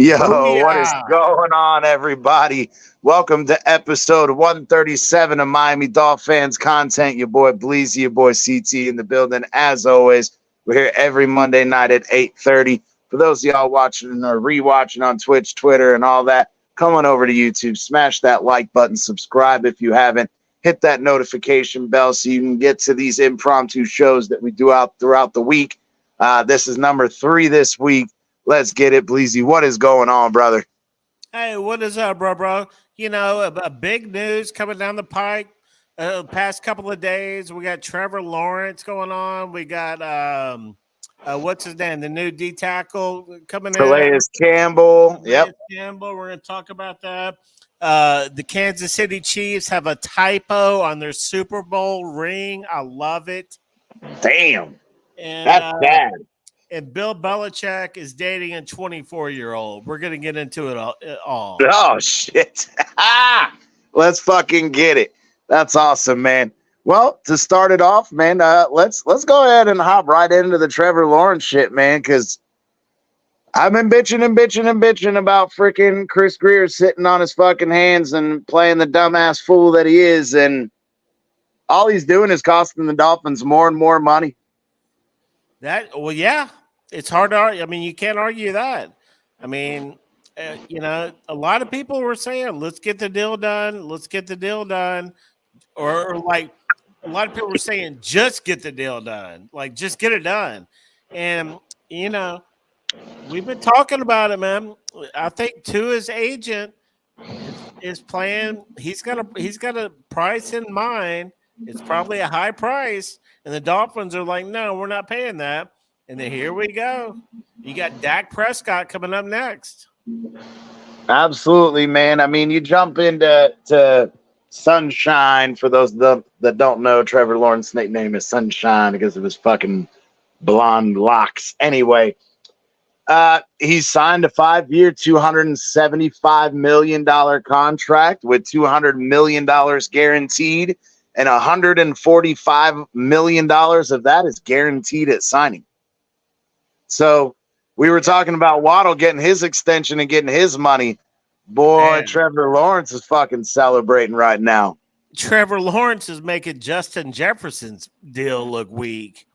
Yo, what is Booyah! going on, everybody? Welcome to episode 137 of Miami Dolphins content. Your boy Bleezy, your boy CT in the building. As always, we're here every Monday night at 8:30. For those of y'all watching or rewatching on Twitch, Twitter, and all that, come on over to YouTube. Smash that like button. Subscribe if you haven't. Hit that notification bell so you can get to these impromptu shows that we do out throughout the week. This is number 3 this week. Let's get it, Bleezy. What is going on, brother? Hey, what is up, bro? You know, a big news coming down the pike. Past couple of days, we got Trevor Lawrence going on. We got what's his name? The new D tackle coming in. Calais Campbell. Yep. Campbell. We're going to talk about that. The Kansas City Chiefs have a typo on their Super Bowl ring. I love it. Damn. And That's bad. And Bill Belichick is dating a 24-year-old. We're going to get into it all. Oh, shit. Let's fucking get it. That's awesome, man. Well, to start it off, man, let's go ahead and hop right into the Trevor Lawrence shit, man, because I've been bitching about freaking Chris Greer sitting on his fucking hands and playing the dumbass fool that he is, and all he's doing is costing the Dolphins more and more money. Yeah. It's hard to argue. I mean, you can't argue that. I mean, you know, a lot of people were saying, let's get the deal done. Let's get the deal done. Or like a lot of people were saying, just get the deal done. Like, just get it done. And, you know, we've been talking about it, man. I think Tua's agent is playing. He's got a price in mind. It's probably a high price. And the Dolphins are like, no, we're not paying that. And then here we go. You got Dak Prescott coming up next. Absolutely, man. I mean, you jump into Sunshine. For those that don't know, Trevor Lawrence's nickname is Sunshine because of his fucking blonde locks. Anyway, he's signed a 5-year, $275 million contract with $200 million guaranteed, and $145 million of that is guaranteed at signing. So we were talking about Waddle getting his extension and getting his money. Boy, man. Trevor Lawrence is fucking celebrating right now. Trevor Lawrence is making Justin Jefferson's deal look weak.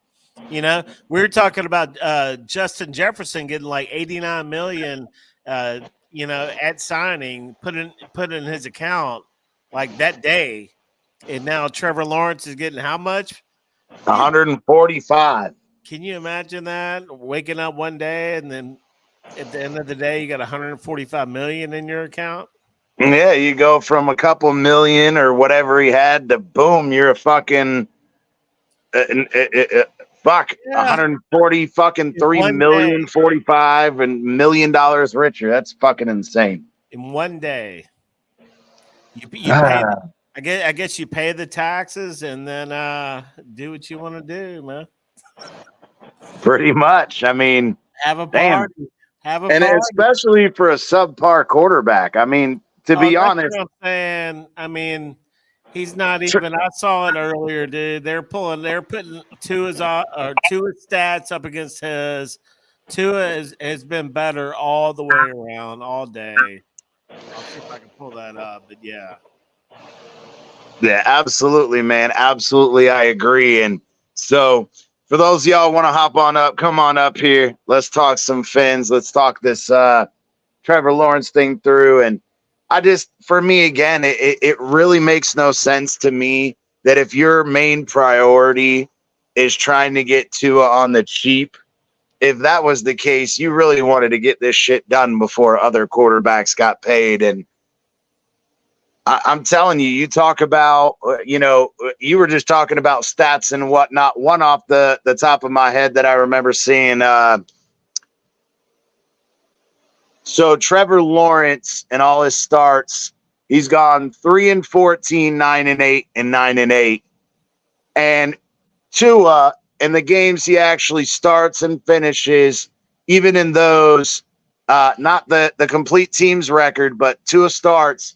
You know, we were talking about Justin Jefferson getting like $89 million, you know, at signing, put in his account like that day. And now Trevor Lawrence is getting how much? 145. Can you imagine that? Waking up one day and then at the end of the day, you got 145 million in your account? Yeah, you go from a couple million or whatever he had to boom, you're a fucking 140 fucking 3 million, 45 and $1 million richer. That's fucking insane. In one day. You pay I guess you pay the taxes and then do what you want to do, man. Pretty much. I mean, have a party. And especially for a subpar quarterback. I mean, to be honest, what I'm saying. I mean, he's not even. I saw it earlier, dude. They're putting Tua's stats up against his. Tua has been better all the way around, all day. I'll see if I can pull that up, but yeah. Yeah, absolutely, man. Absolutely, I agree. And so, for those of y'all want to hop on up, come on up here. Let's talk some Phins. Let's talk this Trevor Lawrence thing through. And for me, again, it really makes no sense to me that if your main priority is trying to get Tua on the cheap, if that was the case, you really wanted to get this shit done before other quarterbacks got paid. And I'm telling you, you talk about, you know, you were just talking about stats and whatnot. One off the top of my head that I remember seeing. So Trevor Lawrence and all his starts, he's gone 3-14, 9-8, and 9-8. And Tua, in the games he actually starts and finishes, even in those, not the complete team's record, but Tua starts.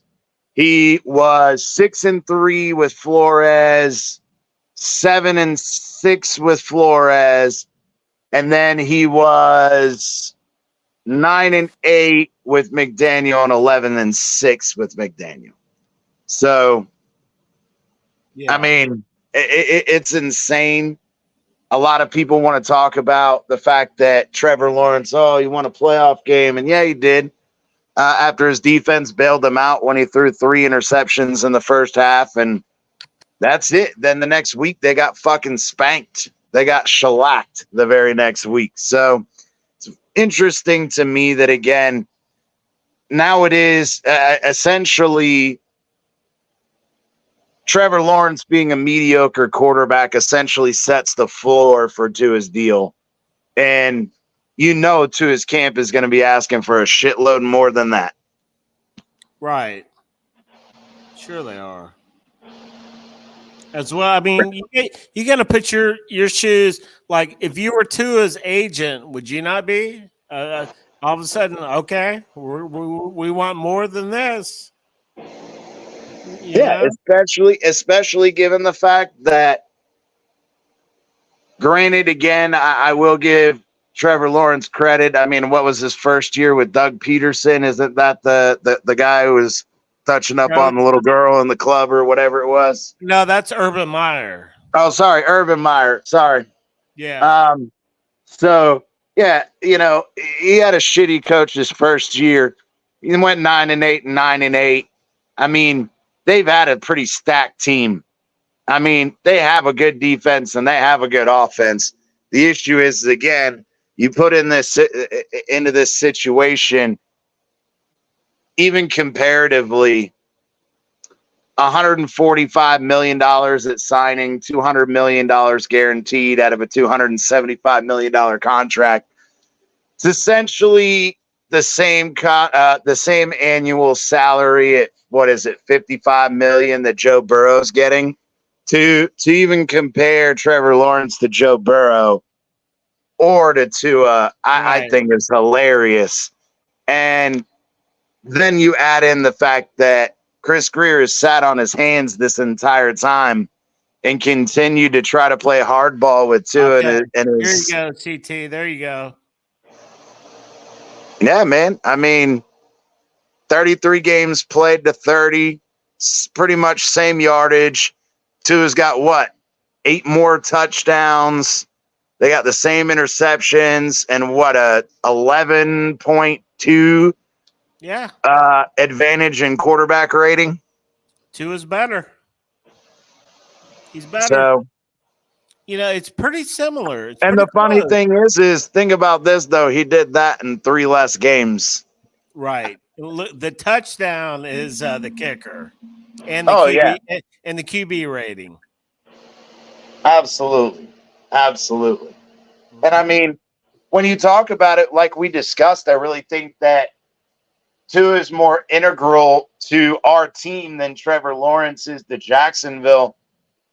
He was 6-3 with Flores, 7-6 with Flores, and then he was 9-8 with McDaniel and 11-6 with McDaniel. So, Yeah. I mean, it's insane. A lot of people want to talk about the fact that Trevor Lawrence, oh, he won a playoff game. And yeah, he did. After his defense bailed him out when he threw 3 interceptions in the first half. And that's it. Then the next week, they got fucking spanked. They got shellacked the very next week. So it's interesting to me that, again, now it is essentially Trevor Lawrence being a mediocre quarterback essentially sets the floor for Tua's deal. And Tua's camp is going to be asking for a shitload more than that. Right. Sure they are. As well, I mean, you got to put your shoes. Like, if you were Tua's agent, would you not be? All of a sudden, okay, we want more than this. You know? especially given the fact that, granted, again, I will give Trevor Lawrence credit. I mean, what was his first year with Doug Peterson? Isn't that the guy who was touching up on the little girl in the club or whatever it was? No, that's Urban Meyer. Oh, sorry, Urban Meyer. Sorry. Yeah. So yeah, he had a shitty coach his first year. He went 9-8 and 9-8. I mean, they've had a pretty stacked team. I mean, they have a good defense and they have a good offense. The issue is, again, you put into this situation, even comparatively, $145 million at signing, $200 million guaranteed out of a $275 million contract. It's essentially the same annual salary at, what is it, $55 million that Joe Burrow's getting. To even compare Trevor Lawrence to Joe Burrow or to Tua, I think is hilarious. And then you add in the fact that Chris Grier has sat on his hands this entire time and continued to try to play hardball with Tua. Okay. There you go, CT. There you go. Yeah, man. I mean, 33 games played to 30, pretty much same yardage. Tua's got what? 8 more touchdowns. They got the same interceptions and what, a 11.2 advantage in quarterback rating. Tua's better. He's better. So, it's pretty similar. And the funny thing is think about this, though. He did that in 3 less games. Right. The touchdown is the kicker. And the QB, and the QB rating. Absolutely. And I mean, when you talk about it, like we discussed, I really think that Tua is more integral to our team than Trevor Lawrence is to Jacksonville.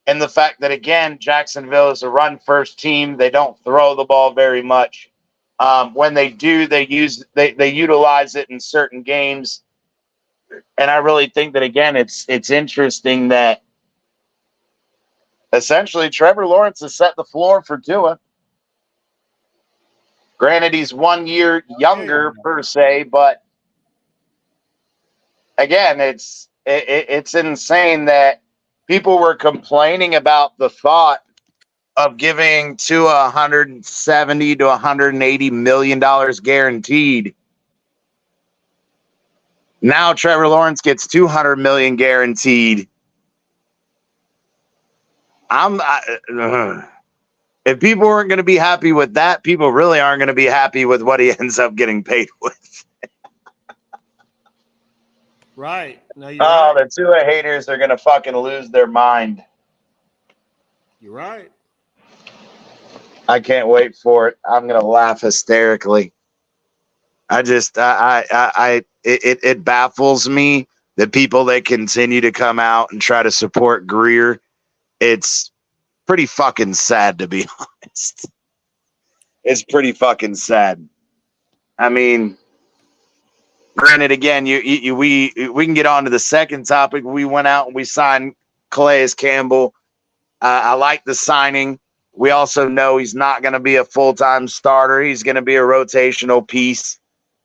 And the fact that, again, Jacksonville is a run-first team. They don't throw the ball very much. When they do, they utilize it in certain games. And I really think that, again, it's interesting that essentially Trevor Lawrence has set the floor for Tua. Granted, he's 1 year younger per se, but again, it's insane that people were complaining about the thought of giving Tua $170 to $180 million guaranteed. Now Trevor Lawrence gets $200 million guaranteed. If people weren't going to be happy with that, people really aren't going to be happy with what he ends up getting paid with. Right. No, you're right. The Tua haters are going to fucking lose their mind. You're right. I can't wait for it. I'm going to laugh hysterically. It baffles me that people that continue to come out and try to support Grier. It's pretty fucking sad, to be honest. It's pretty fucking sad. I mean, granted, again, we can get on to the second topic. We went out and we signed Calais Campbell. I like the signing. We also know he's not going to be a full-time starter. He's going to be a rotational piece.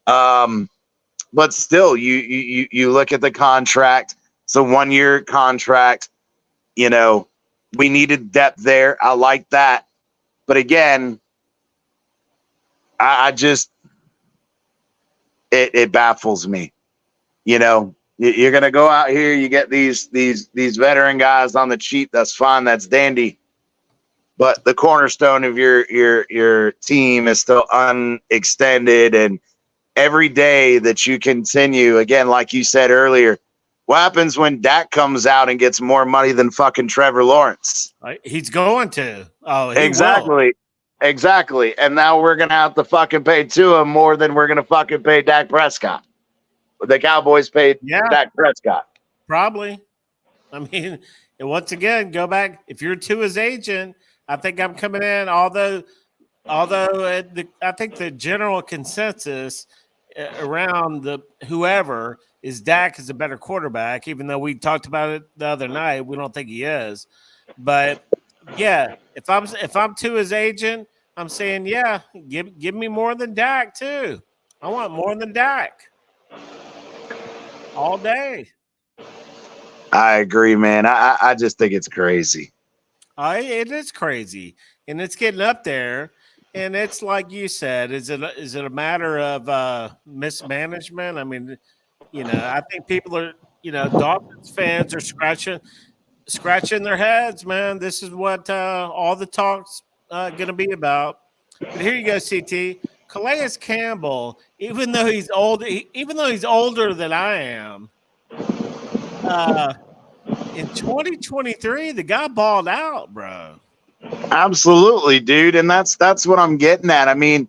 But still, you look at the contract. It's a 1-year contract. You know, we needed depth there. I like that. But again, I just it baffles me. You know, you're gonna go out here, you get these veteran guys on the cheap. That's fine, that's dandy. But the cornerstone of your team is still unextended, and every day that you continue, again, like you said earlier, what happens when Dak comes out and gets more money than fucking Trevor Lawrence? He's going to. Oh, he Exactly. will. Exactly. And now we're going to have to fucking pay Tua more than we're going to fucking pay Dak Prescott. The Cowboys paid Dak Prescott. Probably. I mean, and once again, go back. If you're Tua's agent, I think I'm coming in, although I think the general consensus around whoever is Dak is a better quarterback, even though we talked about it the other night. We don't think he is. But yeah, if I'm Tua's agent, I'm saying, yeah, give me more than Dak too. I want more than Dak all day. I agree, man. I just think it's crazy. It is crazy, and it's getting up there. And it's like you said, is it a matter of mismanagement? I mean, you know, I think people are, you know, Dolphins fans are scratching their heads, man. This is what all the talk's going to be about. But here you go, CT. Calais Campbell, even though he's older than I am, in 2023, the guy balled out, bro. Absolutely, dude. And that's what I'm getting at. I mean,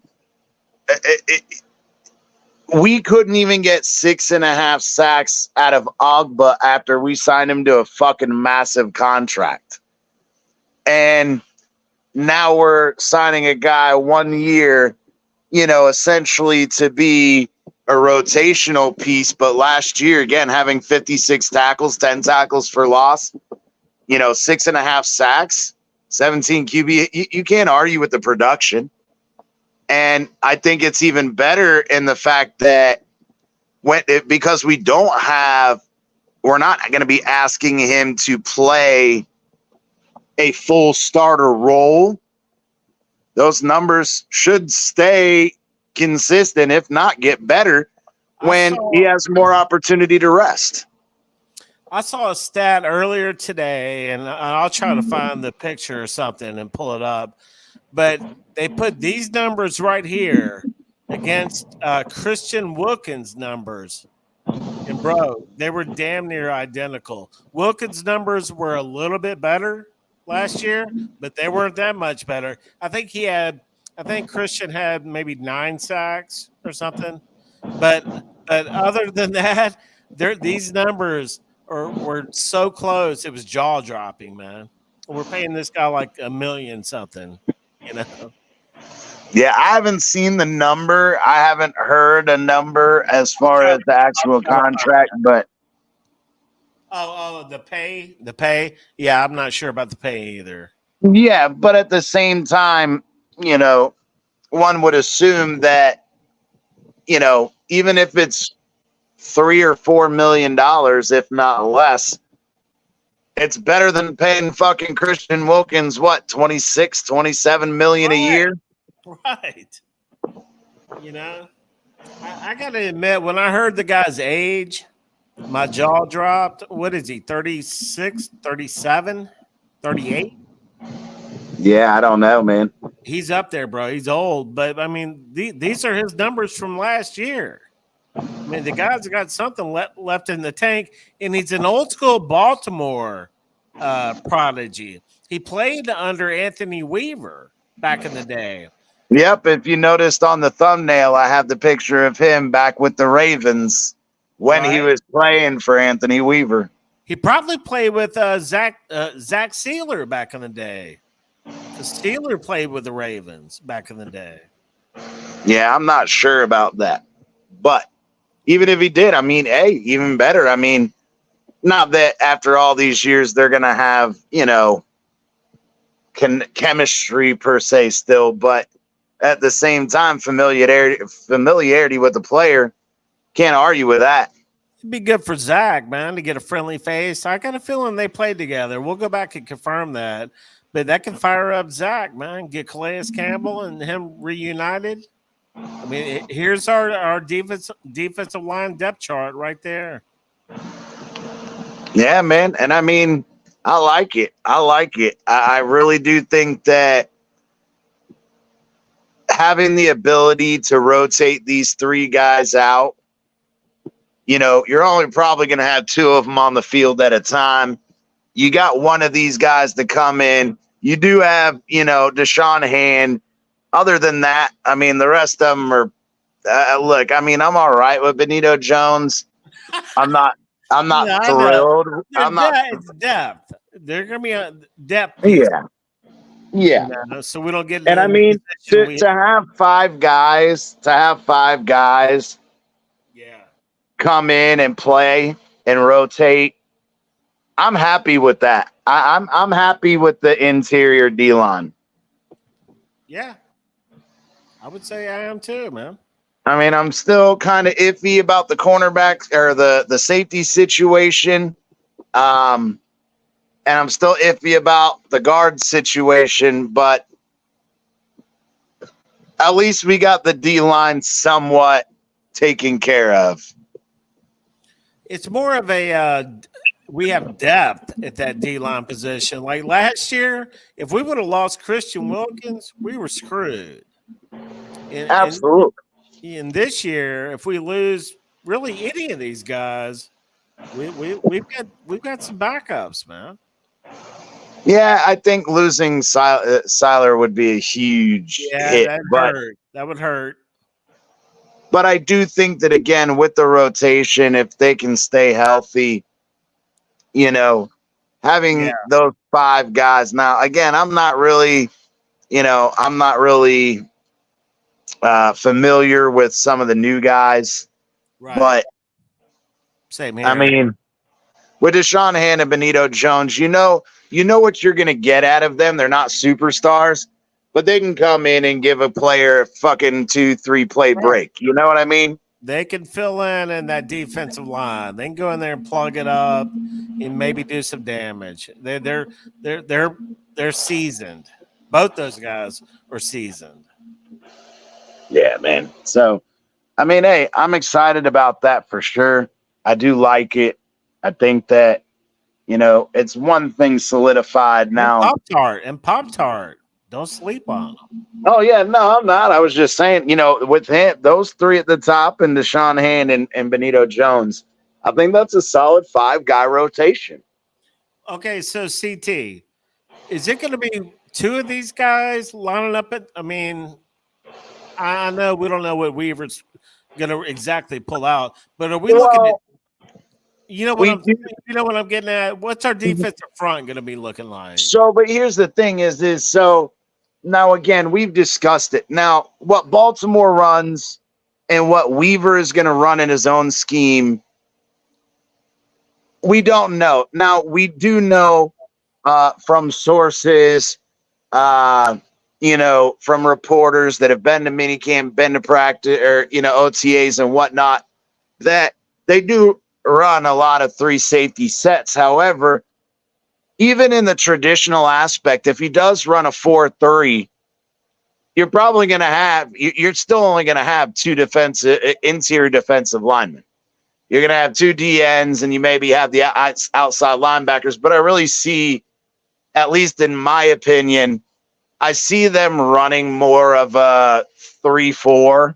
we couldn't even get 6.5 sacks out of Ogba after we signed him to a fucking massive contract. And now we're signing a guy 1 year, you know, essentially to be a rotational piece. But last year, again, having 56 tackles, 10 tackles for loss, you know, 6.5 sacks, 17 QB. You can't argue with the production. And I think it's even better in the fact that because we're not going to be asking him to play a full starter role. Those numbers should stay consistent, if not get better, when he has more opportunity to rest. I saw a stat earlier today, and I'll try to find the picture or something and pull it up. But they put these numbers right here against Christian Wilkins' numbers. And, bro, they were damn near identical. Wilkins' numbers were a little bit better last year, but they weren't that much better. I think Christian had maybe 9 sacks or something. But other than that, these numbers were so close. It was jaw dropping, man. We're paying this guy like $1 million something, you know. Yeah, I haven't seen the number. I haven't heard a number as far as the actual contract, but the pay. Yeah, I'm not sure about the pay either. yeah, but at the same time, you know, one would assume that, you know, even if it's $3 or $4 million, if not less, it's better than paying fucking Christian Wilkins, what, 26, 27 million a year? Right. You know, I got to admit, when I heard the guy's age, my jaw dropped. What is he, 36, 37, 38? Yeah, I don't know, man. He's up there, bro. He's old. But, I mean, these are his numbers from last year. I mean, the guy's got something left in the tank, and he's an old school Baltimore prodigy. He played under Anthony Weaver back in the day. Yep, if you noticed on the thumbnail, I have the picture of him back with the Ravens when he was playing for Anthony Weaver. He probably played with Zach Sealer back in the day. The Steeler played with the Ravens back in the day. Yeah, I'm not sure about that. But even if he did, I mean, hey, even better. I mean, not that after all these years they're going to have, you know, chemistry per se still, but at the same time, familiarity with the player. Can't argue with that. It'd be good for Zach, man, to get a friendly face. I got a feeling they played together. We'll go back and confirm that. But that can fire up Zach, man. Get Calais Campbell and him reunited. I mean, here's our defensive line depth chart right there. Yeah, man. And I mean, I like it. I really do think that having the ability to rotate these three guys out, you're only probably going to have two of them on the field at a time. You got one of these guys to come in. You do have, Deshaun Hand. Other than that, I mean, the rest of them are, look, I mean, I'm all right with Benito Jones. I'm not Yeah, thrilled. It's depth. They're going to be a depth. Yeah. So we don't get. And I mean, to have five guys, come in and play and rotate, I'm happy with that. I'm happy with the interior D-line. Yeah, I would say I am too, man. I mean, I'm still kind of iffy about the cornerbacks or the safety situation. And I'm still iffy about the guard situation, but at least we got the D-line somewhat taken care of. It's more of a we have depth at that D-line position. Like last year, if we would have lost Christian Wilkins, we were screwed. Absolutely. And this year, if we lose really any of these guys, we've got some backups, man. Yeah, I think losing Siler would be a huge hit. That would hurt. But I do think that, again, with the rotation, if they can stay healthy, having those five guys. Now, again, I'm not really familiar with some of the new guys. Right. But same here. I mean, with Deshaun Hand and Benito Jones, you know what you're going to get out of them. They're not superstars, but they can come in and give a player a fucking 2-3 play break. You know what I mean? They can fill in that defensive line. They can go in there and plug it up and maybe do some damage. They're seasoned. Both those guys are seasoned. Yeah, man. So, I mean, hey, I'm excited about that for sure. I do like it. I think that, it's one thing solidified now. Pop-Tart. Don't sleep on them. Oh, yeah. No, I'm not. I was just saying, with him, those three at the top and Deshaun Hand and Benito Jones, I think that's a solid 5-guy rotation. Okay, so CT, is it going to be two of these guys lining up I mean, I know we don't know what Weaver's going to exactly pull out, but are we looking at, what I'm getting at? What's our defensive front going to be looking like? So, but here's the thing is so now, again, we've discussed it. Now, what Baltimore runs and what Weaver is going to run in his own scheme, we don't know. Now, we do know from sources, from reporters that have been to minicamp, been to practice, or, OTAs and whatnot, that they do run a lot of 3 safety sets. However, even in the traditional aspect, if he does run a 4-3, you're probably going to you're still only going to have 2 interior defensive linemen. You're going to have 2 DNs and you maybe have the outside linebackers. But I really see, at least in my opinion, I see them running more of a 3-4.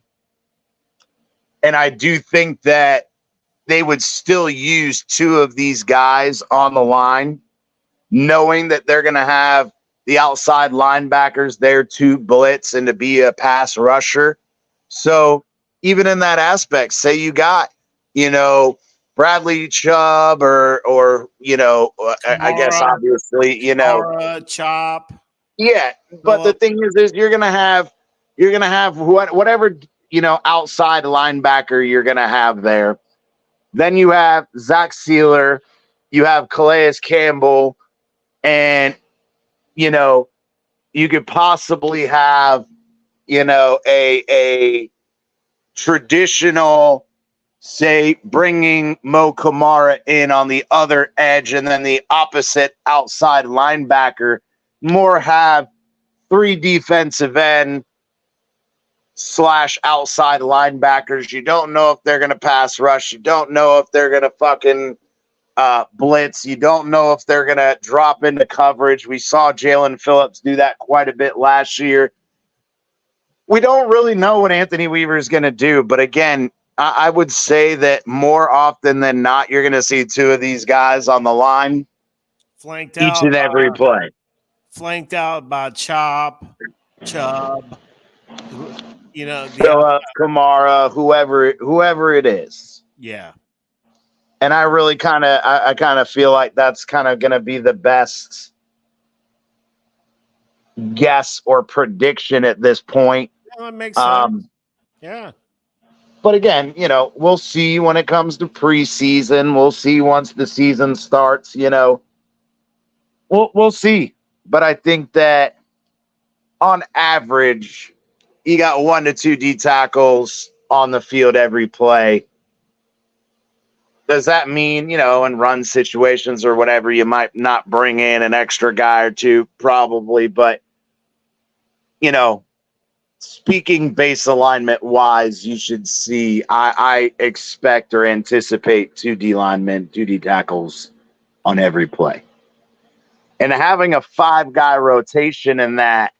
And I do think that they would still use 2 of these guys on the line, knowing that they're going to have the outside linebackers there to blitz and to be a pass rusher. So even in that aspect, say you got, Bradley Chubb or I guess obviously, Chop. Yeah, but the thing is you're going to have whatever, outside linebacker you're going to have there. Then you have Zach Sealer, you have Calais Campbell, and, you could possibly have, a traditional, say, bringing Mo Kamara in on the other edge and then the opposite outside linebacker, more have 3 defensive end / outside linebackers. You don't know if they're going to pass rush. You don't know if they're going to fucking blitz. You don't know if they're going to drop into coverage. We saw Jalen Phillips do that quite a bit last year. We don't really know what Anthony Weaver is going to do. But again, I would say that more often than not, you're going to see 2 of these guys on the line Flanked each out and every play. Flanked out by Chubb, Phillips, Kamara, whoever it is. Yeah. And I really kind of feel like that's kind of going to be the best guess or prediction at this point. Yeah, that makes sense. Yeah. But again, we'll see when it comes to preseason. We'll see once the season starts, We'll see. But I think that on average, you got 1 to 2 D tackles on the field every play. Does that mean, in run situations or whatever, you might not bring in an extra guy or 2? Probably. But, speaking base alignment wise, you should see, I expect or anticipate 2 D linemen, 2 D tackles on every play. And having a 5-guy rotation in that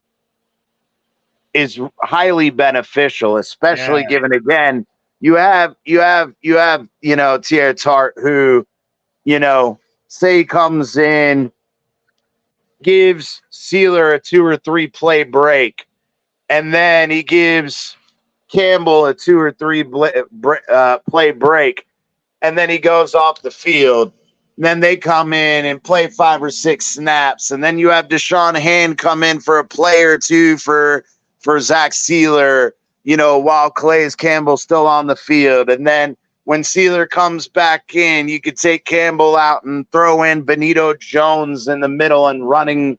is highly beneficial, especially given, again, you have Tier Tart who, say comes in, gives Sealer a 2 or 3 play break, and then he gives Campbell a 2 or 3 play break, and then he goes off the field. And then they come in and play 5 or 6 snaps, and then you have Deshaun Hand come in for a play or 2 for Zach Sealer, while Calais Campbell's still on the field. And then when Sealer comes back in, you could take Campbell out and throw in Benito Jones in the middle and running,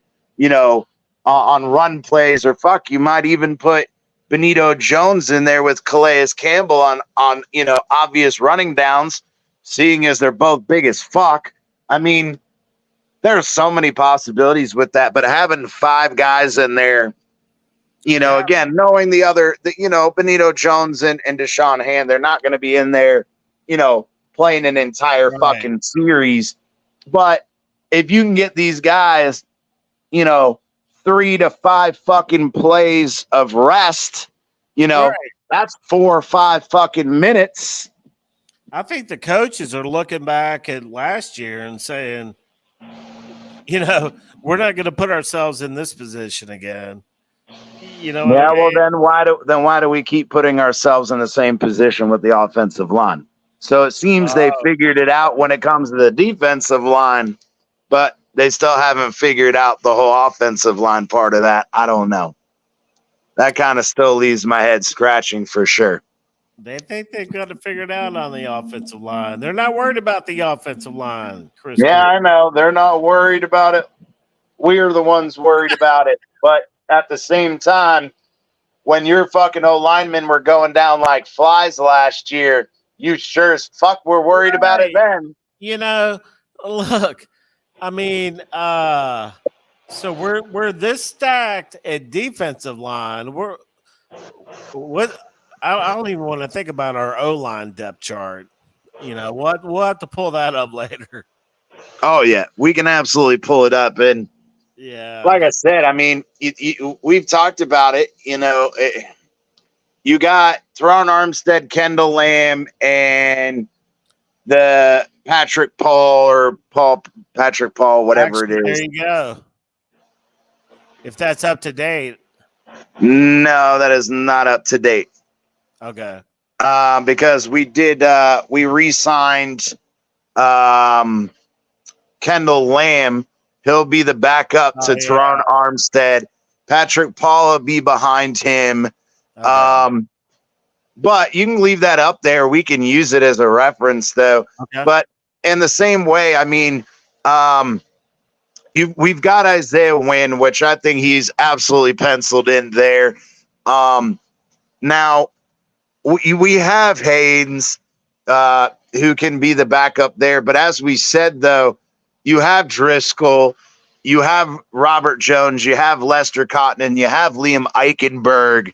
on run plays, or you might even put Benito Jones in there with Calais Campbell on obvious running downs, seeing as they're both big as fuck. I mean, there are so many possibilities with that, but having 5 guys in there, again, knowing Benito Jones and Deshaun Hand, they're not going to be in there, playing an entire fucking series. But if you can get these guys, 3 to 5 fucking plays of rest, that's 4 or 5 fucking minutes. I think the coaches are looking back at last year and saying, we're not going to put ourselves in this position again. Well, then why do we keep putting ourselves in the same position with the offensive line? So it seems they figured it out when it comes to the defensive line, but they still haven't figured out the whole offensive line part of that. I don't know. That kind of still leaves my head scratching for sure. They think they've got it figured out on the offensive line. They're not worried about the offensive line, Chris. Yeah, I know. They're not worried about it. We're the ones worried about it. But at the same time, when your fucking O-linemen were going down like flies last year, you sure as fuck were worried about it then. Look, I mean, so we're this stacked at defensive line. I don't even want to think about our O-line depth chart. We'll have to pull that up later. Oh yeah, we can absolutely pull it up. And like I said, I mean, we've talked about it. You got Teron Armstead, Kendall Lamb, and the Patrick Paul, whatever it is. There you go. If that's up to date. No, that is not up to date. Okay. Because we re-signed Kendall Lamb. He'll be the backup to Teron Armstead. Patrick Paul will be behind him. Okay. But you can leave that up there. We can use it as a reference, though. Okay. But in the same way, I mean, we've got Isaiah Wynn, which I think he's absolutely penciled in there. Now we have Haynes, who can be the backup there. But as we said, though, you have Driscoll, you have Robert Jones, you have Lester Cotton, and you have Liam Eichenberg,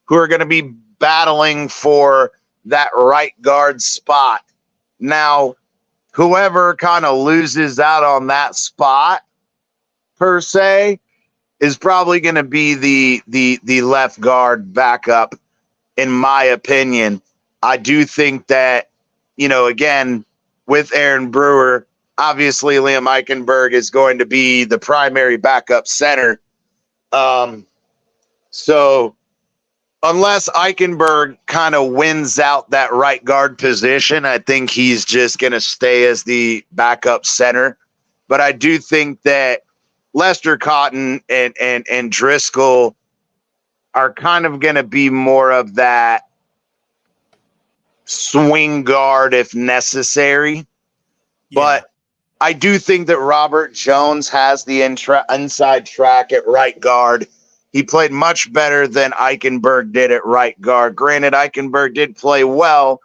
who are going to be battling for that right guard spot. Now, whoever kind of loses out on that spot, per se, is probably going to be the left guard backup, in my opinion. I do think that, again, with Aaron Brewer, obviously Liam Eichenberg is going to be the primary backup center. So unless Eichenberg kind of wins out that right guard position, I think he's just going to stay as the backup center. But I do think that Lester Cotton and Driscoll are kind of going to be more of that swing guard if necessary. Yeah. But I do think that Robert Jones has the inside track at right guard. He played much better than Eichenberg did at right guard. Granted, Eichenberg did play well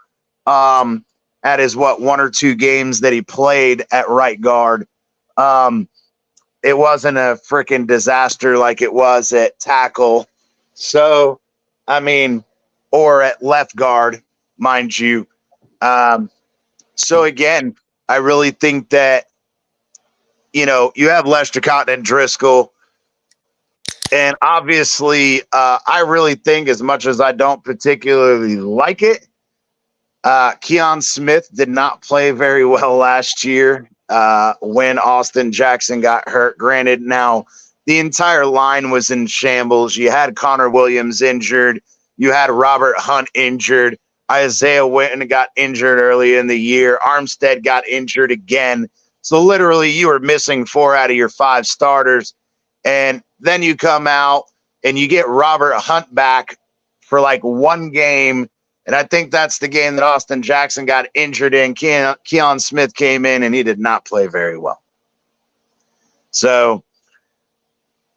at his, 1 or 2 games that he played at right guard. It wasn't a freaking disaster like it was at tackle. So, I mean, or at left guard, mind you. So, again, I really think that, you have Lester Cotton and Driscoll. And obviously, I really think, as much as I don't particularly like it, Keon Smith did not play very well last year when Austin Jackson got hurt. Granted, now the entire line was in shambles. You had Connor Williams injured. You had Robert Hunt injured. Isaiah Witten got injured early in the year. Armstead got injured again. So literally you were missing 4 out of your 5 starters. And then you come out and you get Robert Hunt back for like 1 game. And I think that's the game that Austin Jackson got injured in. Keon Smith came in and he did not play very well. So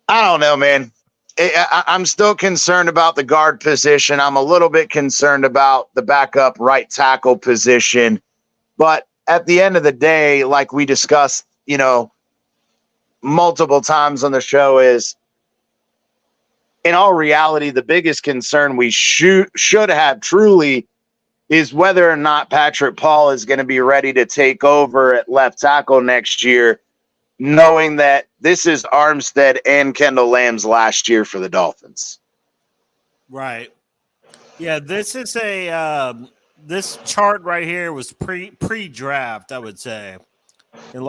I don't know, man. I'm still concerned about the guard position. I'm a little bit concerned about the backup right tackle position. But at the end of the day, like we discussed, multiple times on the show, is in all reality, the biggest concern we should have truly is whether or not Patrick Paul is going to be ready to take over at left tackle next year, knowing that this is Armstead and Kendall Lamb's last year for the Dolphins. Right. Yeah, this is this chart right here was pre-draft, I would say. And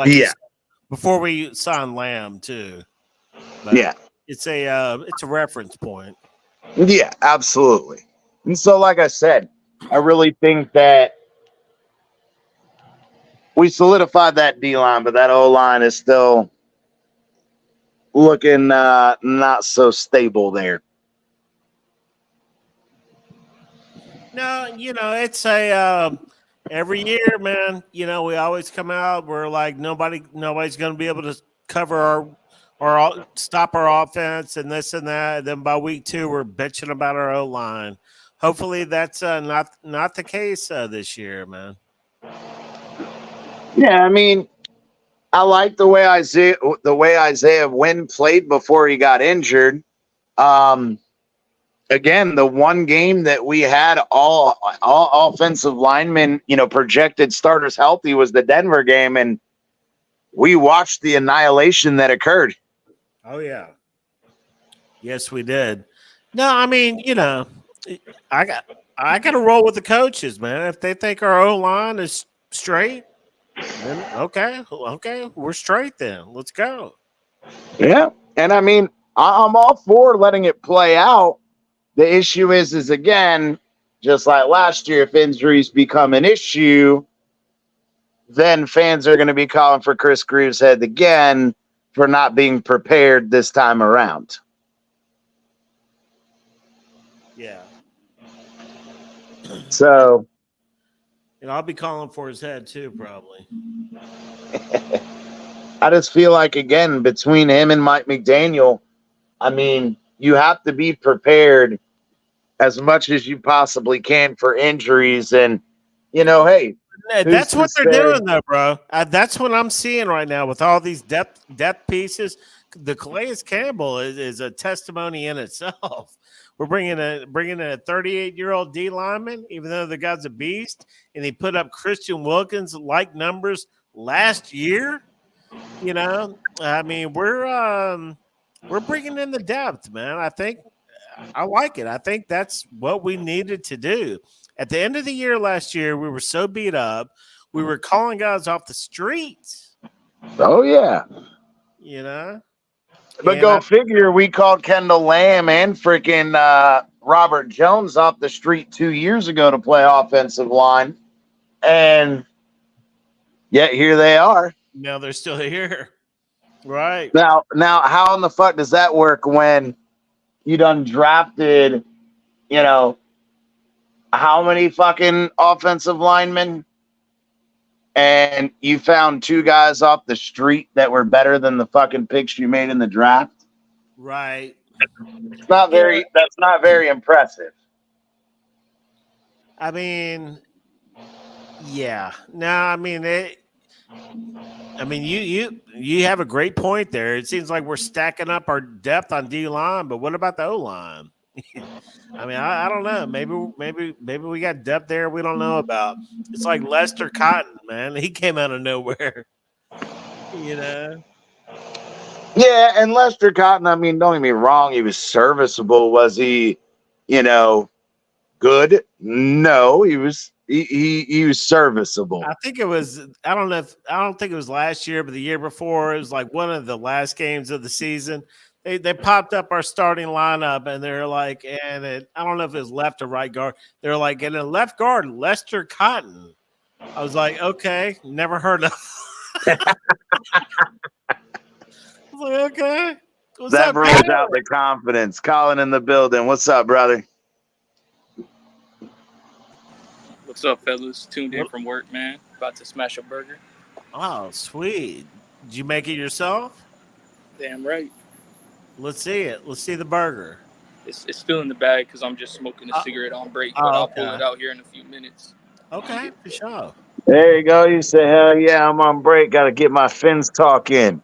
before we signed Lamb too. But yeah. It's a reference point. Yeah, absolutely. And so, like I said, I really think that we solidified that D-line, but that O-line is still looking not so stable there. No, it's every year, man. We always come out. We're like nobody's going to be able to cover or stop our offense and this and that. And then by week 2, we're bitching about our O-line. Hopefully, that's not the case this year, man. Yeah, I mean, I like the way Isaiah Wynn played before he got injured. Again, the 1 game that we had all offensive linemen, projected starters healthy was the Denver game, and we watched the annihilation that occurred. Oh yeah, yes, we did. No, I mean, I got to roll with the coaches, man. If they think our O-line is straight, then okay, we're straight then. Let's go. Yeah, and I mean, I'm all for letting it play out. The issue is again, just like last year, if injuries become an issue, then fans are going to be calling for Chris Greaves' head again for not being prepared this time around. Yeah. So, I'll be calling for his head too, probably. I just feel like, again, between him and Mike McDaniel, I mean, you have to be prepared as much as you possibly can for injuries. And, hey, who's That's to what they're say? doing, though, bro. That's what I'm seeing right now with all these depth pieces. The Calais Campbell is a testimony in itself. We're bringing a 38-year-old D lineman, even though the guy's a beast, and he put up Christian Wilkins like numbers last year. I mean, we're bringing in the depth, man. I like it. I think that's what we needed to do. At the end of the year last year, we were so beat up. We were calling guys off the streets, Oh, yeah. But And go figure, we called Kendall Lamb and freaking Robert Jones off the street 2 years ago to play offensive line. And yet here they are. now they're still here. Right. Now, how in the fuck does that work when you done drafted, how many fucking offensive linemen? And you found 2 guys off the street that were better than the fucking picks you made in the draft? Right. That's not very impressive. I mean, yeah. No, I mean you have a great point there. It seems like we're stacking up our depth on D line, but what about the O line? I mean, I don't know. Maybe we got depth there we don't know about. It's like Lester Cotton, man. He came out of nowhere. Yeah, and Lester Cotton, I mean, don't get me wrong, he was serviceable. Was he, good? No, he was serviceable. I think it was I don't think it was last year, but the year before, it was like one of the last games of the season. They popped up our starting lineup, and they're like, I don't know if it was left or right guard. They're like, and a left guard, Lester Cotton. I was like, okay, never heard of. I was like, okay. That brings out the confidence. Colin in the building. What's up, brother? What's up, fellas? Tuned in from work, man. About to smash a burger. Oh, sweet. Did you make it yourself? Damn right. Let's see it. Let's see the burger. It's still in the bag because I'm just smoking a cigarette on break, but I'll pull it out here in a few minutes. Okay, for sure. There you go. You say, hell yeah, I'm on break. Got to get my Phins talk in.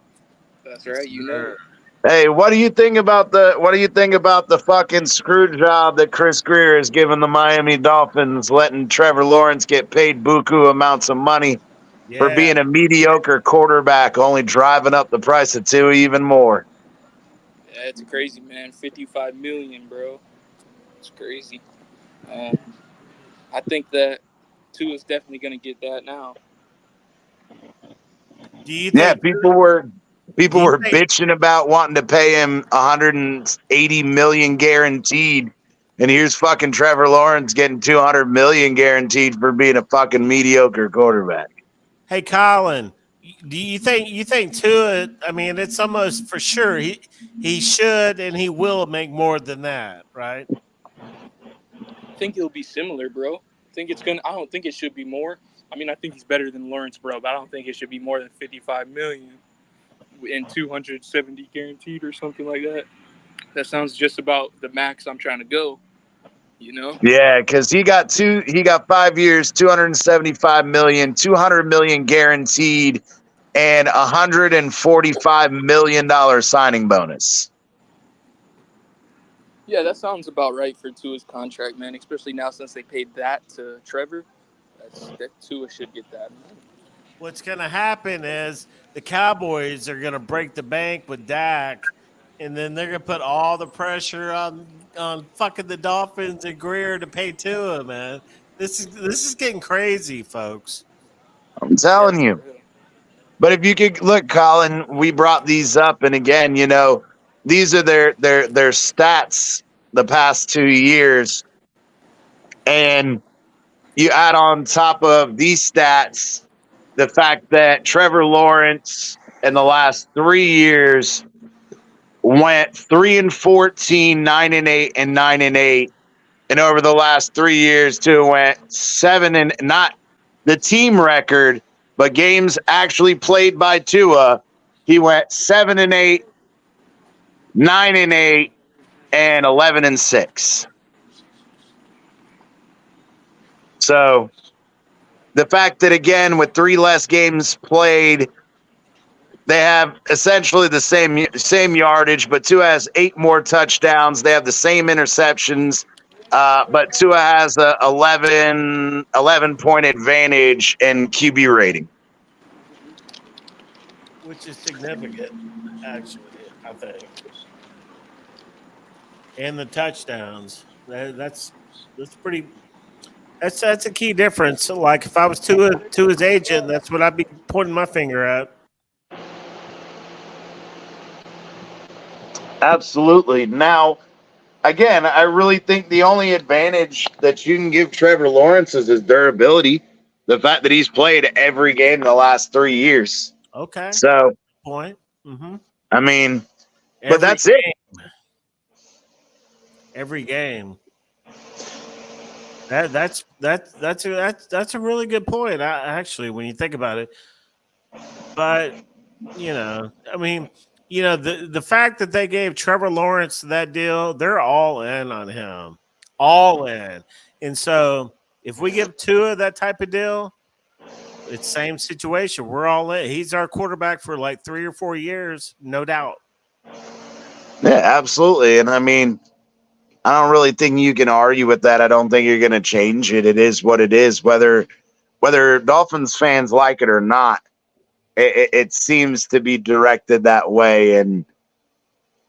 That's right. You know. Hey, what do you think about the fucking screw job that Chris Greer has given the Miami Dolphins, letting Trevor Lawrence get paid buku amounts of money for being a mediocre quarterback, only driving up the price of Tua even more? Yeah, it's crazy, man. $55 million, bro. It's crazy. I think that Tua's definitely going to get that now. Do you think? Yeah, people were bitching about wanting to pay him $180 million guaranteed, and here's fucking Trevor Lawrence getting $200 million guaranteed for being a fucking mediocre quarterback. Hey, Colin, do you think Tua? I mean, it's almost for sure he should and he will make more than that, right? I think it'll be similar, bro. I don't think it should be more. I mean, I think he's better than Lawrence, bro, but I don't think it should be more than $55 million and 270 guaranteed or something like that. That sounds just about the max I'm trying to go. Yeah, because he got 5 years, $275 million, $200 million guaranteed, and $145 million signing bonus. Yeah, that sounds about right for Tua's contract, man. Especially now since they paid that to Trevor, that Tua should get that. What's going to happen is the Cowboys are going to break the bank with Dak, and then they're going to put all the pressure on fucking the Dolphins and Greer to pay Tua, man. This is getting crazy, folks. I'm telling you. But if you could look, Colin, we brought these up, and again, these are their stats the past 2 years, and you add on top of these stats the fact that Trevor Lawrence in the last 3 years went 3-14, 9-8, and 9-8. And over the last 3 years, Tua went 7 and not the team record, but games actually played by Tua. He went 7-8, 9-8, and 11-6. So the fact that, again, with 3 less games played, they have essentially the same yardage, but Tua has 8 more touchdowns. They have the same interceptions, but Tua has a 11 point advantage in QB rating. which is significant, actually, I think. And the touchdowns. That's pretty. That's a key difference. Like if I was to his agent, that's what I'd be pointing my finger at. Absolutely. Now, again, I really think the only advantage that you can give Trevor Lawrence is his durability. The fact that he's played every game in the last 3 years. Okay. So, Point. Mm-hmm. I mean, but Every that's it. Every game. That's a really good point. Actually, when you think about it, but I mean, the fact that they gave Trevor Lawrence that deal, they're all in on him, all in. And so, if we give Tua that type of deal, it's same situation. We're all in. He's our quarterback for like 3 or 4 years, no doubt. Yeah, absolutely. And I mean, I don't really think you can argue with that. I don't think you're going to change it. It is what it is, whether Dolphins fans like it or not. It seems to be directed that way, and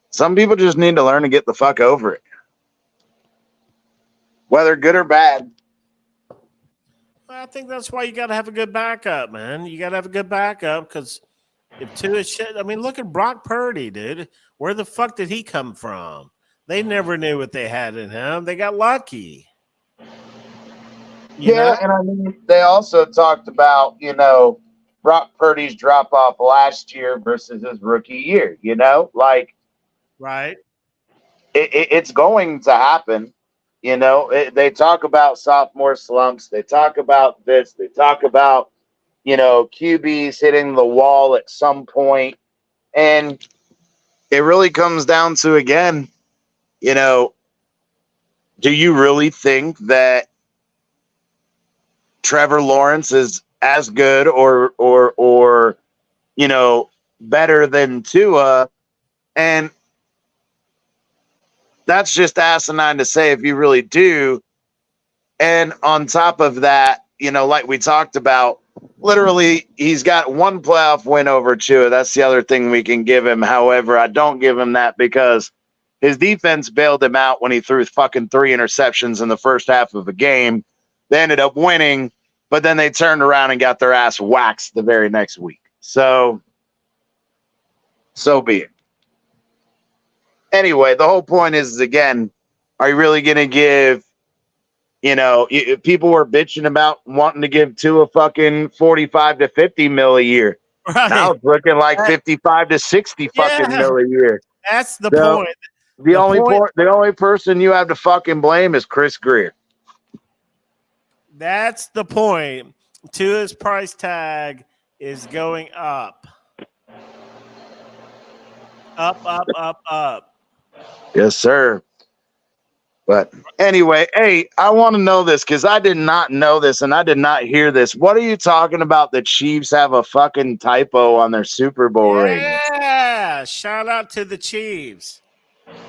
some people just need to learn to get the fuck over it, whether good or bad. I think that's why you got to have a good backup, man. You got to have a good backup because if Tua shit, I mean, look at Brock Purdy, dude. Where the fuck did he come from? They never knew what they had in him. They got lucky. You know? And I mean, they also talked about, Brock Purdy's drop off last year versus his rookie year, like Right. it's going to happen. They talk about sophomore slumps. They talk about this. They talk about, QBs hitting the wall at some point. And it really comes down to, again, do you really think that Trevor Lawrence is as good or better than Tua? And that's just asinine to say if you really do. And on top of that, like we talked about, literally he's got 1 playoff win over Tua. That's the other thing we can give him. However, I don't give him that because his defense bailed him out when he threw fucking 3 interceptions in the first half of a game. They ended up winning, but then they turned around and got their ass waxed the very next week. So be it. Anyway, the whole point is, again, are you really going to give, people were bitching about wanting to give Tua fucking 45 to 50 mil a year. Right. Now it's looking like 55 to 60 fucking mil a year. That's the point. The only person you have to fucking blame is Chris Greer. That's the point. Tua's price tag is going up. Up. Yes, sir. But anyway, hey, I want to know this because I did not know this and I did not hear this. What are you talking about? The Chiefs have a fucking typo on their Super Bowl ring. Yeah, shout out to the Chiefs.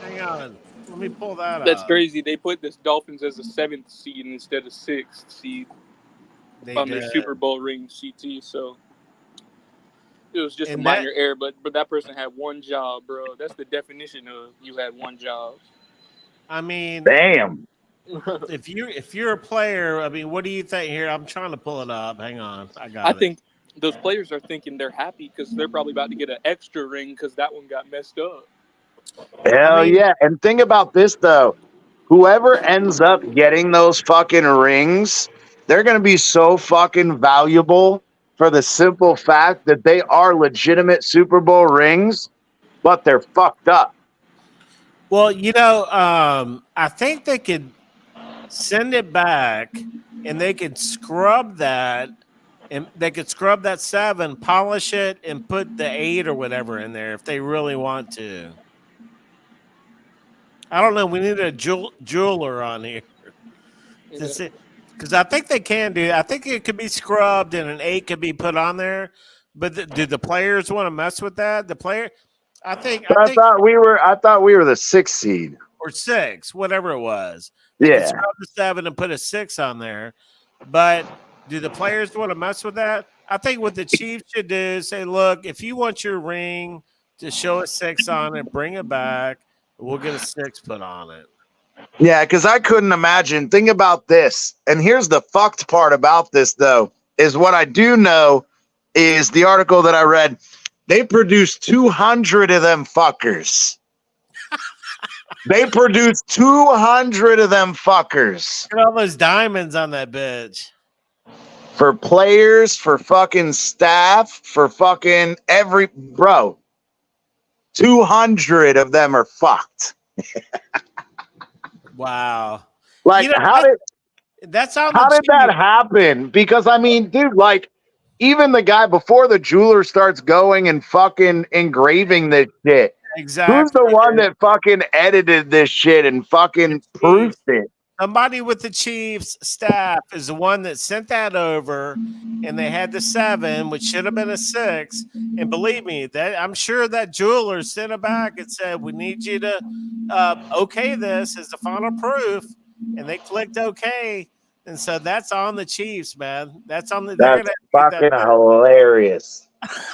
Hang on, let me pull that up. That's crazy. They put this Dolphins as a 7th seed instead of 6th seed on their Super Bowl ring CT. So it was just a minor error, but that person had 1 job, bro. That's the definition of you had 1 job. I mean, damn. If you're a player, I mean, what do you think here? I'm trying to pull it up. Hang on, I think those players are thinking they're happy because they're probably about to get an extra ring because that one got messed up. Hell yeah! And think about this though: whoever ends up getting those fucking rings, they're gonna be so fucking valuable for the simple fact that they are legitimate Super Bowl rings, but they're fucked up. Well, I think they could send it back and they could scrub that and they could scrub that 7, polish it, and put the 8 or whatever in there if they really want to. I don't know. We need a jeweler on here to see. Because I think they can do. I think it could be scrubbed and an 8 could be put on there. But do the players want to mess with that? The player, I think, But I thought we were the 6th seed. or 6, whatever it was. They could Yeah. scrub the 7 and put a 6 on there. But do the players want to mess with that? I think what the Chiefs should do is say, look, if you want your ring to show a 6 on it, bring it back. We'll get a 6 put on it. Yeah, because I couldn't imagine. Think about this. And here's the fucked part about this, though, is what I do know is the article that I read. They produced 200 of them fuckers. They produced 200 of them fuckers. Look at all those diamonds on that bitch. For players, for fucking staff, for fucking every bro. 200 of them are fucked. Wow. Like, You know, how did that happen? Because I mean, dude, like, even the guy before the jeweler starts going and fucking engraving this shit. Exactly. Who's the one that fucking edited this shit and fucking proofed it? Somebody with the Chiefs staff is the one that sent that over, and they had the 7, which should have been a 6. And believe me, that I'm sure that jeweler sent it back and said, "We need you to okay this as the final proof." And they clicked okay, and so that's on the Chiefs, man. That's on the. That's fucking hilarious.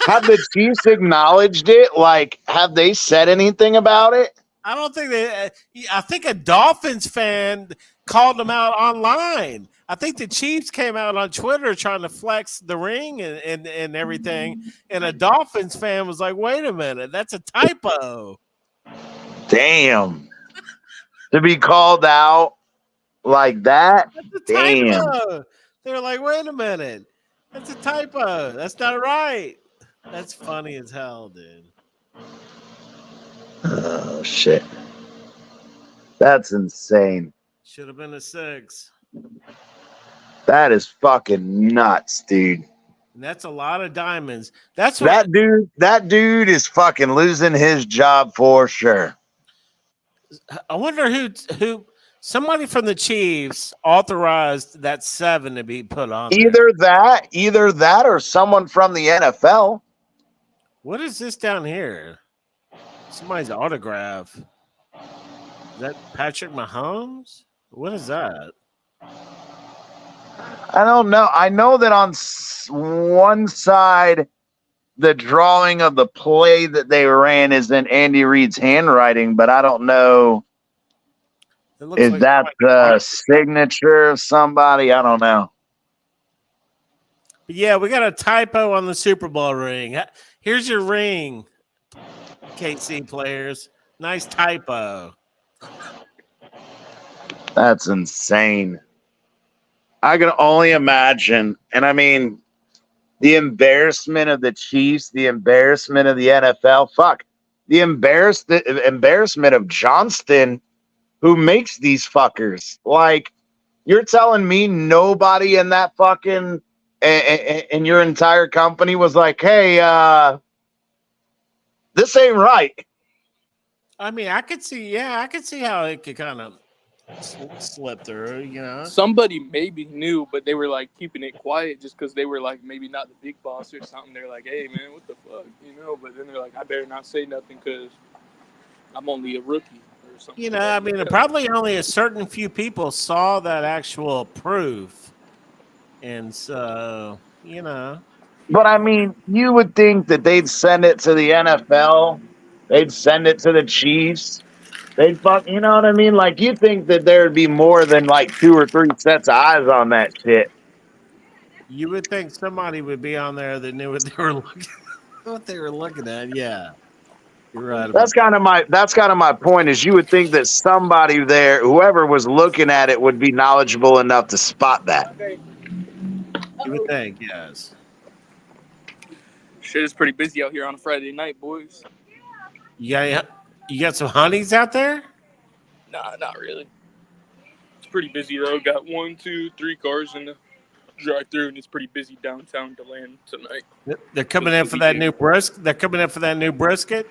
Have the Chiefs acknowledged it? Like, have they said anything about it? I don't think they. I think a Dolphins fan called them out online. I think the Chiefs came out on Twitter trying to flex the ring and everything, and a Dolphins fan was like, "Wait a minute, that's a typo." Damn. To be called out like that? That's a typo. They're like, "Wait a minute, that's a typo. That's not right." That's funny as hell, dude. Oh shit. That's insane. Should have been a 6. That is fucking nuts, dude. And that's a lot of diamonds. That's what that dude is fucking losing his job for sure. I wonder who somebody from the Chiefs authorized that 7 to be put on. Either that or someone from the NFL. What is this down here? Somebody's autograph. Is that Patrick Mahomes? What is that? I don't know. I know that on one side, the drawing of the play that they ran is in Andy Reid's handwriting, but I don't know. Is like that the signature of somebody? I don't know. But yeah, we got a typo on the Super Bowl ring. Here's your ring, KC players. Nice typo. That's insane. I can only imagine. And I mean, the embarrassment of the Chiefs, the embarrassment of the NFL. Fuck. The embarrassment of Johnston, who makes these fuckers. Like, you're telling me nobody in that fucking in your entire company was like, hey, this ain't right. I mean, I could see how it could kind of slip through, you know. Somebody maybe knew, but they were like keeping it quiet just because they were like maybe not the big boss or something. They're like, hey man, what the fuck, you know? But then they're like, I better not say nothing because I'm only a rookie or something. You know, I mean, probably only a certain few people saw that actual proof, and so you know. But I mean, you would think that they'd send it to the NFL, they'd send it to the Chiefs. They'd fuck, you know what I mean? Like, you think that there'd be more than like 2 or 3 sets of eyes on that shit. You would think somebody would be on there that knew what they were looking at. Yeah, you're right. That's kind of my point. Is you would think that somebody there, whoever was looking at it, would be knowledgeable enough to spot that. You would think, yes. Shit is pretty busy out here on a Friday night, boys. You got some honeys out there? Nah, not really. It's pretty busy though. Got 1, 2, 3 cars in the drive-through, and it's pretty busy downtown DeLand tonight. They're coming in for that new brisket. They're coming in for that new brisket.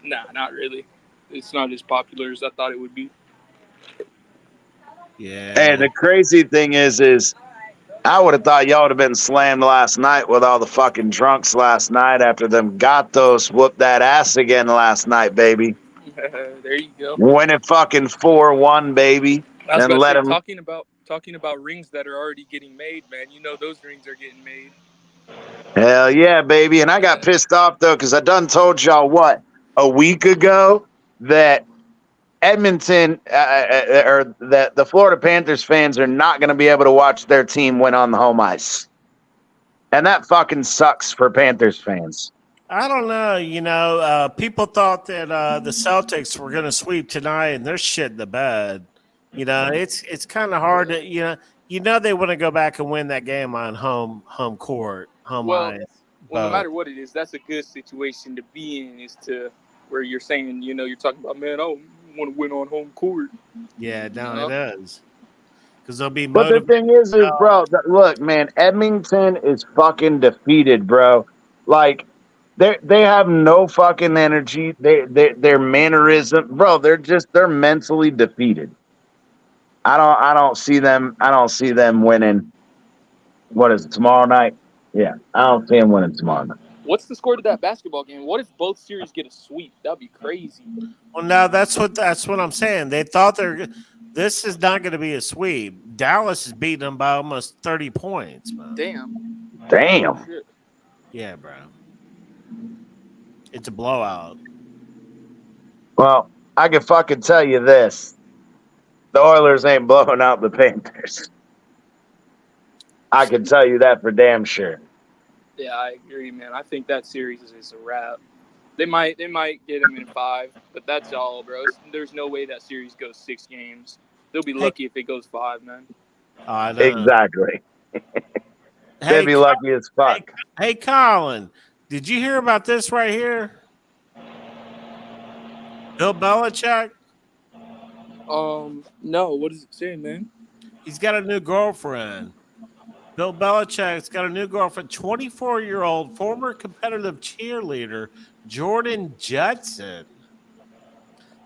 Nah, not really. It's not as popular as I thought it would be. Yeah. And the crazy thing is I would have thought y'all would have been slammed last night with all the fucking drunks last night after them Gatos whooped that ass again last night, baby. There you go. Winning fucking 4-1, baby. I was And about to let say, them. talking about rings that are already getting made, man. You know those rings are getting made. Hell yeah, baby. And I got pissed off, though, because I done told y'all a week ago that Edmonton or that the Florida Panthers fans are not going to be able to watch their team win on the home ice. And that fucking sucks for Panthers fans. I don't know. People thought that the Celtics were going to sweep tonight, and they're shit in the bed. It's kind of hard to they want to go back and win that game on home court, home Well, ice. no matter what it is, that's a good situation to be in. Is to where you're saying, you're talking about, man, I want to win on home court. Yeah, no, it is. Because they'll be But the motivated. thing is, bro, look, man, Edmonton is fucking defeated, bro. Like, they have no fucking energy. Their mannerism, bro. They're mentally defeated. I don't see them winning. What is it, tomorrow night? Yeah, I don't see them winning tomorrow night. What's the score to that basketball game? What if both series get a sweep? That'd be crazy. Well, now that's what I'm saying. They thought this is not going to be a sweep. Dallas is beating them by almost 30 points, man. Damn. Shit. Yeah, bro. It's a blowout. Well, I can fucking tell you this. The Oilers ain't blowing out the Panthers. I can tell you that for damn sure. Yeah, I agree, man. I think that series is a wrap. They might get them in 5, but that's all, bro. There's no way that series goes 6 games. They'll be lucky if it goes 5, man. I know. Exactly. They'd be lucky as fuck. Hey, Colin, did you hear about this right here? Bill Belichick? No. What does it say, man? He's got a new girlfriend. Bill Belichick's got a new girlfriend, 24-year-old former competitive cheerleader, Jordan Judson.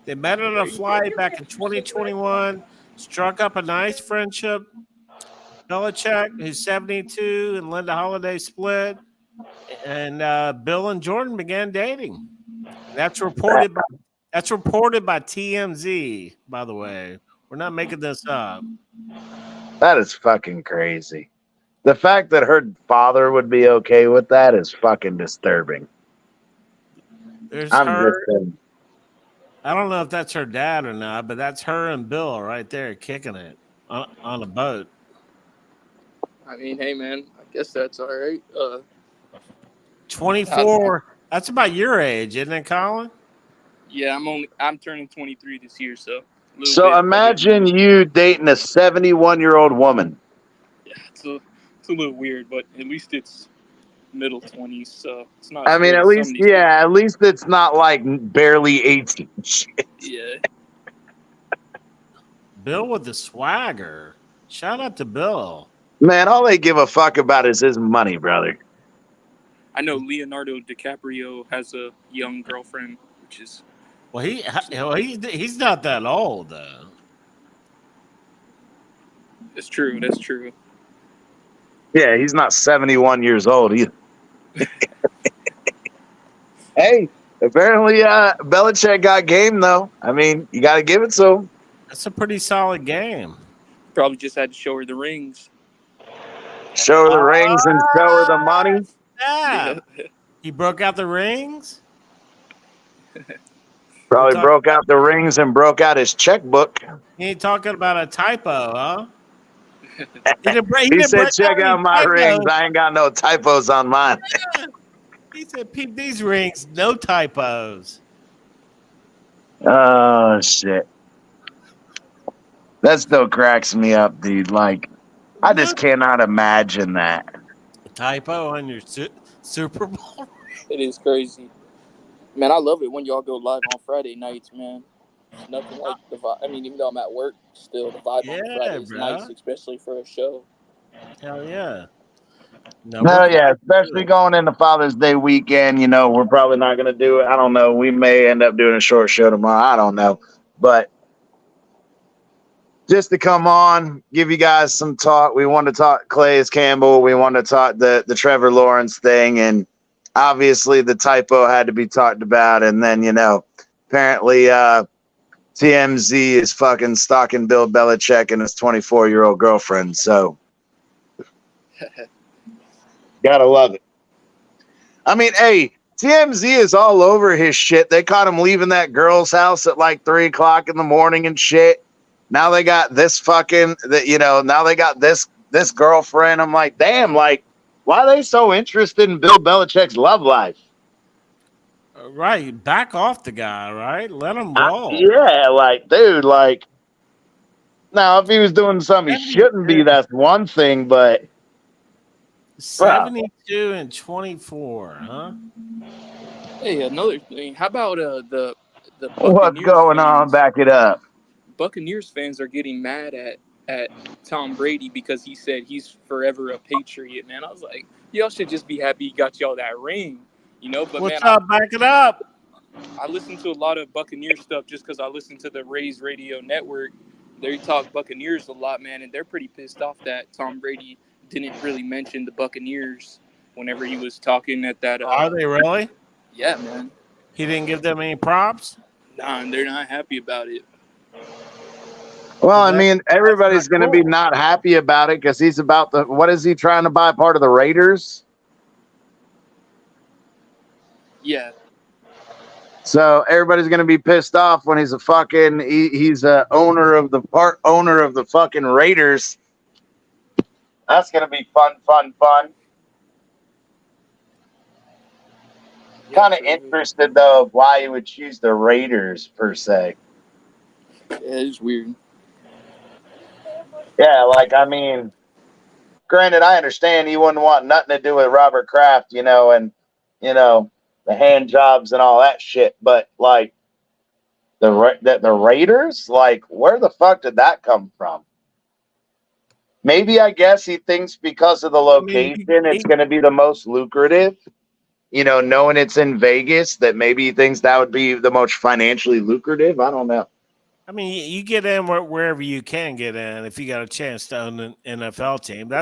They met on a flight back in 2021, struck up a nice friendship. Belichick, who's 72, and Linda Holliday split, and Bill and Jordan began dating. That's reported by TMZ, by the way. We're not making this up. That is fucking crazy. The fact that her father would be okay with that is fucking disturbing. I don't know if that's her dad or not, but that's her and Bill right there kicking it on a boat. I mean, hey, man, I guess that's all right. 24. That's about your age, isn't it, Colin? Yeah, I'm turning 23 this year, so. So imagine you dating a 71-year-old woman. Yeah, it's a little weird, but at least it's middle 20s, so it's not. I mean, at least it's not like barely 18. Shit. Yeah. Bill with the swagger. Shout out to Bill. Man, all they give a fuck about is his money, brother. I know Leonardo DiCaprio has a young girlfriend, which is. Well, he's not that old though. That's true. That's true. Yeah, he's not 71 years old either. Hey, apparently Belichick got game though. I mean, you got to give it to him. That's a pretty solid game. Probably just had to show her the rings. Show her the rings and show her the money. Yeah. He broke out the rings? Probably broke out the rings and broke out his checkbook. He ain't talking about a typo, huh? He said, check out my rings. I ain't got no typos on mine. He said, peep these rings, no typos. Oh, shit. That still cracks me up, dude. Like, I just cannot imagine that. A typo on your Super Bowl? It is crazy. Man, I love it when y'all go live on Friday nights, man. It's nothing like the vibe. I mean, even though I'm at work, still the vibe on Friday is nice, especially for a show. Hell yeah. No, yeah, especially going into Father's Day weekend. You know, we're probably not going to do it. I don't know. We may end up doing a short show tomorrow. I don't know. But just to come on, give you guys some talk. We want to talk Clay's Campbell. We want to talk the Trevor Lawrence thing. And obviously the typo had to be talked about. And then, apparently TMZ is fucking stalking Bill Belichick and his 24-year-old girlfriend. So gotta love it. I mean, hey, TMZ is all over his shit. They caught him leaving that girl's house at like 3 o'clock in the morning and shit. Now they got this fucking, now they got this girlfriend. I'm like, damn, like, why are they so interested in Bill Belichick's love life? Right. Back off the guy, right? Let him roll. Yeah, like, dude, like, now if he was doing something he shouldn't be, that's one thing, but 72 and 24, huh? Hey, another thing. How about the what's going on? Back it up. Buccaneers fans are getting mad at Tom Brady because he said he's forever a Patriot, man. I was like, y'all should just be happy he got y'all that ring, But what's up? Back it up. I listen to a lot of Buccaneers stuff just because I listen to the Rays radio network. They talk Buccaneers a lot, man, and they're pretty pissed off that Tom Brady didn't really mention the Buccaneers whenever he was talking at that. Are they really? Yeah, man. He didn't give them any props? Nah, and they're not happy about it. Well, I mean, everybody's going to be not happy about it because he's about the. What is he trying to buy? Part of the Raiders? Yeah. So everybody's going to be pissed off when he's a fucking. He's a owner of the fucking Raiders. That's going to be fun. Kind of interested though of why he would choose the Raiders per se. Yeah, it's weird. Yeah, like, I mean, granted, I understand he wouldn't want nothing to do with Robert Kraft, and, the hand jobs and all that shit. But, like, the Raiders, like, where the fuck did that come from? Maybe, I guess, he thinks because of the location, it's going to be the most lucrative. Knowing it's in Vegas, that maybe he thinks that would be the most financially lucrative. I don't know. I mean, you get in wherever you can get in if you got a chance to own an NFL team.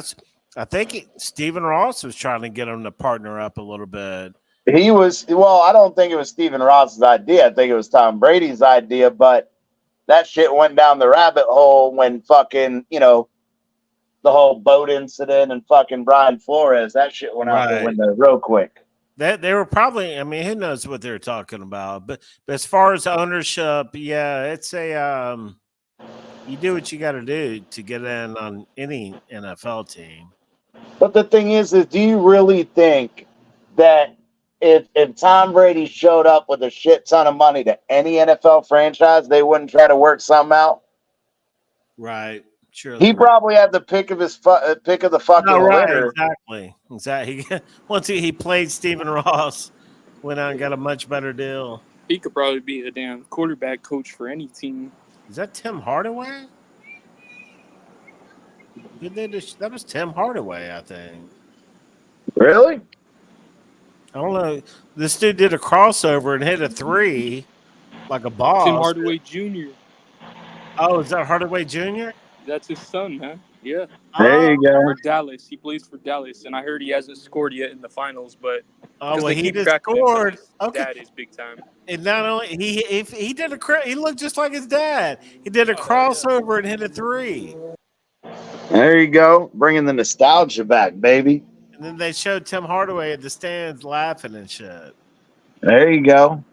I think Stephen Ross was trying to get him to partner up a little bit. He was, I don't think it was Stephen Ross's idea. I think it was Tom Brady's idea, but that shit went down the rabbit hole when fucking, the whole boat incident and fucking Brian Flores, that shit went out the window real quick. They were probably, I mean, who knows what they're talking about. But as far as ownership, yeah, it's you do what you got to do to get in on any NFL team. But the thing is do you really think that if Tom Brady showed up with a shit ton of money to any NFL franchise, they wouldn't try to work something out? Right. Sure. He probably had the pick of the fucking litter. Exactly. Once he played Stephen Ross, went out and got a much better deal. He could probably be a damn quarterback coach for any team. Is that Tim Hardaway? That was Tim Hardaway, I think. Really? I don't know. This dude did a crossover and hit a 3 like a boss. Tim Hardaway Jr. Oh, is that Hardaway Jr.? That's his son, man. Yeah. There you go. For Dallas. He plays for Dallas, and I heard he hasn't scored yet in the finals, but he just scored. Okay. Dad is big time. And not only he did he looked just like his dad. He did a crossover and hit a 3. There you go, bringing the nostalgia back, baby. And then they showed Tim Hardaway at the stands laughing and shit. There you go.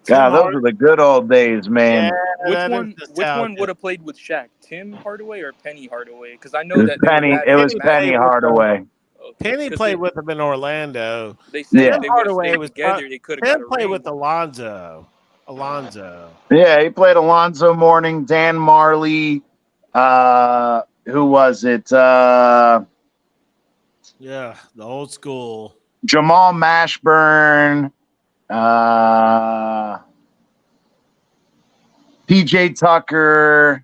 God, those are the good old days, man. Yeah, which one would have played with Shaq? Tim Hardaway or Penny Hardaway? Because I know that it was Penny Hardaway. Penny played with him in Orlando. They said Hardaway was together. They could have played with Alonzo. Yeah, he played Alonzo Mourning, Dan Marley. Who was it? Yeah, the old school. Jamal Mashburn. PJ Tucker,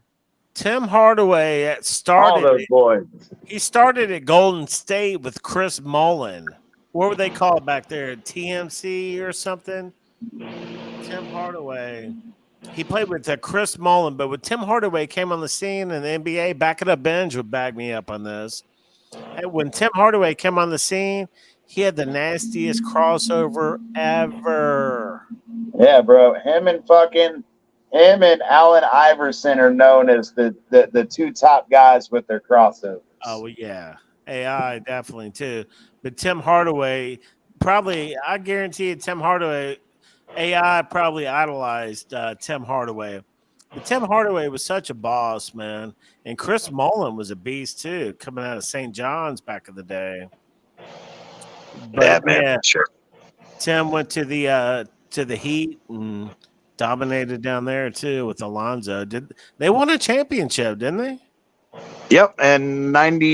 Tim Hardaway started. All those boys. He started at Golden State with Chris Mullin. What were they called back there? TMC or something? Tim Hardaway. He played with Chris Mullen, but when Tim Hardaway came on the scene in the NBA, back it up, Benj would back me up on this. And when Tim Hardaway came on the scene, he had the nastiest crossover ever. Yeah, bro. Him and Allen Iverson are known as the two top guys with their crossovers. Oh, well, yeah. AI definitely too. But Tim Hardaway, probably, I guarantee you, Tim Hardaway, AI probably idolized Tim Hardaway. But Tim Hardaway was such a boss, man. And Chris Mullen was a beast too, coming out of St. John's back in the day. But Yeah, man. Sure. Tim went to the Heat and dominated down there too with Alonzo. Did they won a championship, didn't they? Yep, and 90.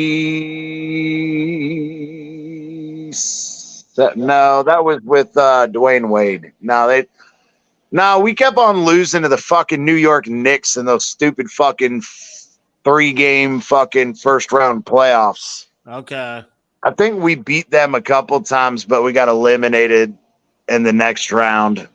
No, that was with Dwayne Wade. No, we kept on losing to the fucking New York Knicks in those stupid fucking 3-game fucking first round playoffs. Okay. I think we beat them a couple times, but we got eliminated in the next round.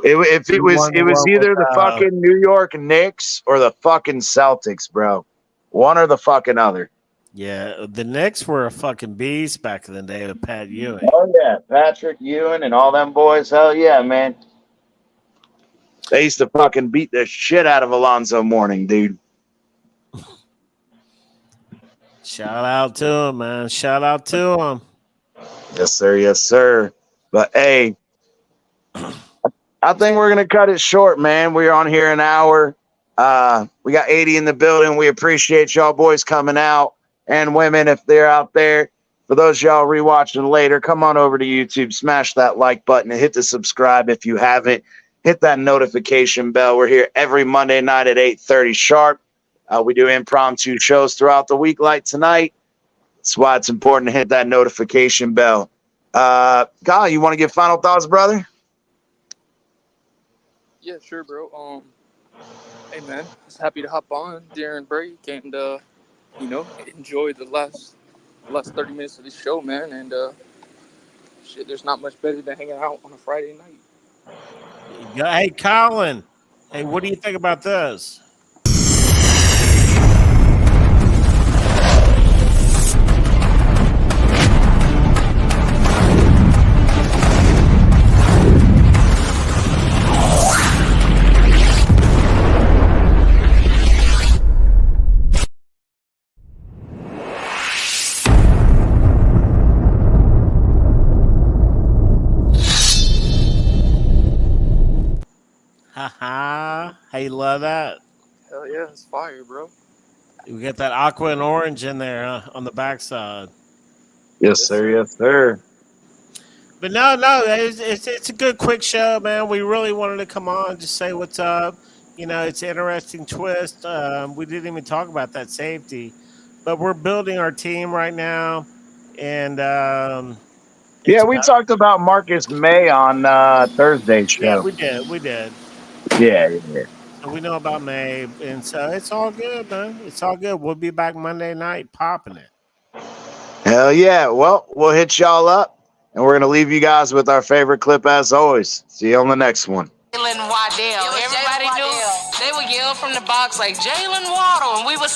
It was either the fucking New York Knicks or the fucking Celtics, bro. One or the fucking other. Yeah, the Knicks were a fucking beast back in the day with Pat Ewing. Oh yeah, Patrick Ewing and all them boys. Hell yeah, man. They used to fucking beat the shit out of Alonzo Mourning, dude. Shout out to him, man. Shout out to him. Yes, sir. Yes, sir. But hey, I think we're gonna cut it short, man. We're on here an hour. We got 80 in the building. We appreciate y'all boys coming out, and women if they're out there. For those y'all rewatching later, come on over to YouTube, smash that like button, and hit the subscribe if you haven't. Hit that notification bell. We're here every Monday night at 8:30 sharp. We do impromptu shows throughout the week like tonight. That's why it's important to hit that notification bell. Kyle, you want to give final thoughts, brother? Yeah, sure, bro. Hey, man, I was happy to hop on during break and, enjoy the last 30 minutes of this show, man. And, shit, there's not much better than hanging out on a Friday night. Hey, Colin. Hey, what do you think about this? Hey, love that. Hell yeah, it's fire, bro. We got that aqua and orange in there on the backside. Yes, sir. Yes, sir. But no, it's a good quick show, man. We really wanted to come on, just say what's up. You know, it's an interesting twist. We didn't even talk about that safety, but we're building our team right now, and we talked about Marcus May on Thursday's show. Yeah, we did. Yeah. So we know about May, and so it's all good, man. It's all good. We'll be back Monday night popping it. Hell yeah. Well, we'll hit y'all up, and we're going to leave you guys with our favorite clip as always. See you on the next one. Jalen Waddell. Everybody knew they would yell from the box like Jalen Waddle, and we would